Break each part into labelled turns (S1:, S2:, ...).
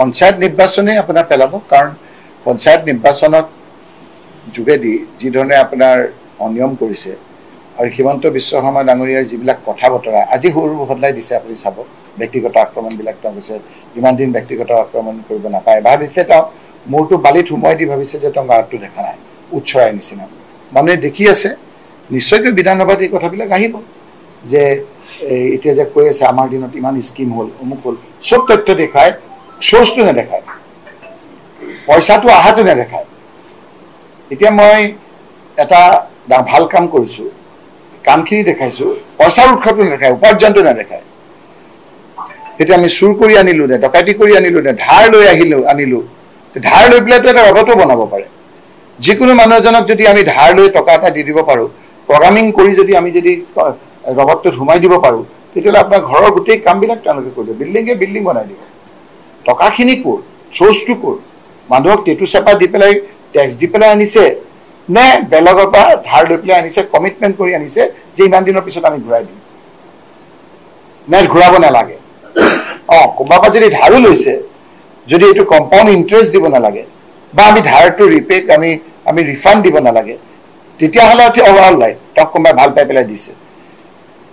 S1: পঞ্চায়ত নিৰ্বাচনে আপোনাৰ পেলাব কাৰণ পঞ্চায়ত নিৰ্বাচনত যোগেদি যি ধৰণে আপোনাৰ অনিয়ম কৰিছে আৰু হিমন্ত বিশ্ব শৰ্মা ডাঙৰীয়াৰ যিবিলাক কথা বতৰা আজি সৰু সদলাই দিছে আপুনি চাব ব্যক্তিগত আক্ৰমণবিলাক তেওঁ কৈছে ইমান দিন ব্যক্তিগত আক্ৰমণ কৰিব নাপায় ভাবিছে তেওঁ মূৰটো বালিত সোমোৱাই দি ভাবিছে যে তেওঁ গাঁতটো দেখা নাই উৎসৰাই নিচিনা মানুহে দেখি আছে নিশ্চয়কৈ বিধানসভাত এই কথাবিলাক আহিব যে এতিয়া যে কৈ আছে আমাৰ দিনত ইমান স্কিম হ'ল অমুক হ'ল চব তথ্য দেখায় সোৰ্চটো নেদেখায় পইচাটো আহাটো নেদেখায় এতিয়া মই এটা ভাল কাম কৰিছোঁ কামখিনি দেখাইছোঁ পইচাৰ উৎসটো নেদেখায় উপাৰ্জনটো নেদেখায় এতিয়া আমি চুৰ কৰি আনিলোঁ নে ডকাইতি কৰি আনিলোঁ নে ধাৰ লৈ আনিলোঁ ধাৰ লৈ পেলাইতো এটা ৰবটো বনাব পাৰে যিকোনো মানুহ এজনক যদি আমি ধাৰ লৈ টকা এটা দি দিব পাৰোঁ প্ৰগ্ৰামিং কৰি যদি আমি যদি ৰবটটোত সোমাই দিব পাৰোঁ তেতিয়াহ'লে আপোনাৰ ঘৰৰ গোটেই কামবিলাক তেওঁলোকে কৰি দিব বিল্ডিং বনাই দিব টকাখিনি ক'ৰ চ'ৰ্চটো ক'ৰ মানুহক টেটু চেপা দি পেলাই টেক্স দি পেলাই আনিছে নে বেলেগৰ পৰা ধাৰ লৈ পেলাই আনিছে কমিটমেণ্ট কৰি আনিছে যে ইমান দিনৰ পিছত আমি ঘূৰাই দিম নে ঘূৰাব নালাগে কোনোবাৰ পৰা যদি ধাৰো লৈছে যদি এইটো কম্পাউণ্ড ইণ্টাৰেষ্ট দিব নালাগে বা আমি ধাৰটো ৰিপেক আমি ৰিফাণ্ড দিব নালাগে তেতিয়াহ'লে অল ৰাইট তেওঁক কোনোবাই ভাল পাই পেলাই দিছে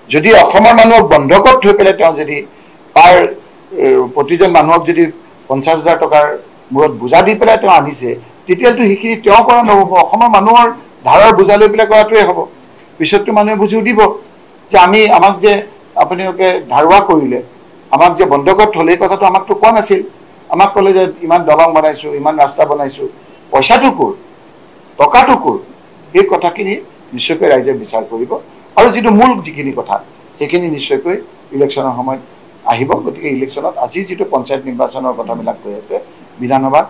S1: যদি অসমৰ মানুহক বন্ধকত থৈ পেলাই তেওঁ যদি প্ৰতিজন মানুহক যদি 50,000 টকাৰ মূৰত বোজা দি পেলাই তেওঁ আনিছে তেতিয়াতো সেইখিনি তেওঁ কৰা নহ'ব অসমৰ মানুহৰ ধাৰৰ বোজা লৈ পেলাই কৰাটোৱে হ'ব পিছততো মানুহে বুজিও দিব যে আমাক যে আপোনালোকে ধাৰুৱা কৰিলে আমাক যে বন্ধকত থ'লে এই কথাটো আমাকতো কোৱা নাছিল আমাক ক'লে যে ইমান দলং বনাইছোঁ ইমান ৰাস্তা বনাইছোঁ পইচাটো ক'ৰ টকাটো ক'ৰ এই কথাখিনি নিশ্চয়কৈ ৰাইজে বিচাৰ কৰিব আৰু যিটো মূল যিখিনি কথা সেইখিনি নিশ্চয়কৈ ইলেকশ্যনৰ সময়ত আহিব গতিকে ইলেকশ্যনত আজি যিটো পঞ্চায়ত নিৰ্বাচনৰ কথাবিলাক কৈ আছে বিধানসভাত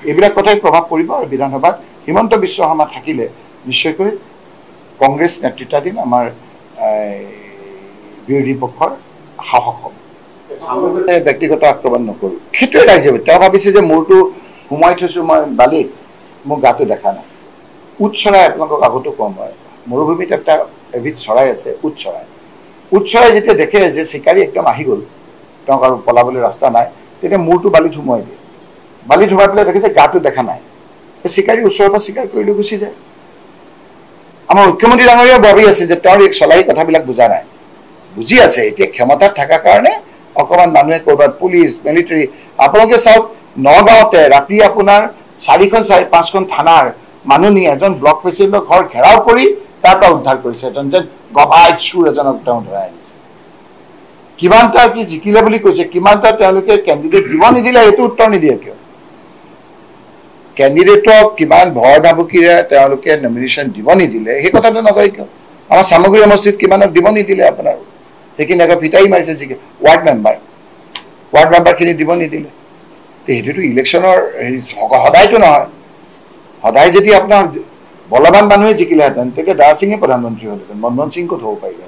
S1: এইবিলাক কথাই প্ৰভাৱ পৰিব আৰু বিধানসভাত হিমন্ত বিশ্ব শৰ্মা থাকিলে নিশ্চয়কৈ কংগ্ৰেছ নেতৃত্বাধীন আমাৰ বিৰোধী পক্ষৰ সাহস হ'ব ব্যক্তিগত আক্ৰমণ নকৰোঁ সেইটোৱে ৰাইজে তেওঁ ভাবিছে যে মূৰটো সোমাই থৈছোঁ মই বালিত মোৰ গাটো দেখা নাই উট চৰাই আপোনালোকক আগতো কম হয় মৰুভূমিত এটা এবিধ চৰাই আছে উট চৰাই যেতিয়া দেখে যে চিকাৰী একদম আহি গ'ল তেওঁক আৰু পলাবলৈ ৰাস্তা নাই তেতিয়া মূৰটো বালিত সোমোৱাই দিয়ে বালিত সোমাই পেলাই দেখিছে গাটো দেখা নাই চিকাৰী ওচৰৰ পৰা চিকাৰ কৰি লৈ গুচি যায় আমাৰ মুখ্যমন্ত্ৰী ডাঙৰীয়াও ভাবি আছে যে তেওঁৰ এই চলাই কথাবিলাক বুজা নাই বুজি আছে এতিয়া ক্ষমতাত থকাৰ কাৰণে অকণমান মানুহে ক'ৰবাত পুলিচ মিলিটাৰী আপোনালোকে চাওক নগাঁৱতে ৰাতি আপোনাৰ 4-5খন থানাৰ মানুহ নি এজন ব্লক প্ৰেচিডেণ্টৰ ঘৰ ঘেৰাও কৰি তাৰ পৰা উদ্ধাৰ কৰিছে এজন যে গভাই চুৰ এজনক তেওঁ ধৰাই আনিছে কিমানটা আজি জিকিলে বুলি কৈছে কিমানটা তেওঁলোকে কেণ্ডিডেট দিব নিদিলে এইটো উত্তৰ নিদিয়ে কিয় কেণ্ডিডেটক কিমান ভয় ভাবুকিৰে তেওঁলোকে নমিনেশ্যন দিব নিদিলে সেই কথাটো নকয় কিয় আমাৰ সামগ্ৰী সমষ্টিত কিমানক দিব নিদিলে আপোনাৰ সেইখিনি আকৌ ফিটাই মাৰিছে যিকে ৱাৰ্ড মেম্বাৰখিনি দিব নিদিলে সেইটোতো ইলেকশ্যনৰ সদায়তো নহয় সদায় যদি আপোনাৰ বলৱান মানুহে জিকিলেহেঁতেন তেতিয়া দাৰা সিঙে প্ৰধানমন্ত্ৰী হ'লহেঁতেন মনমোহন সিং ক'ত হ'ব পাৰিলে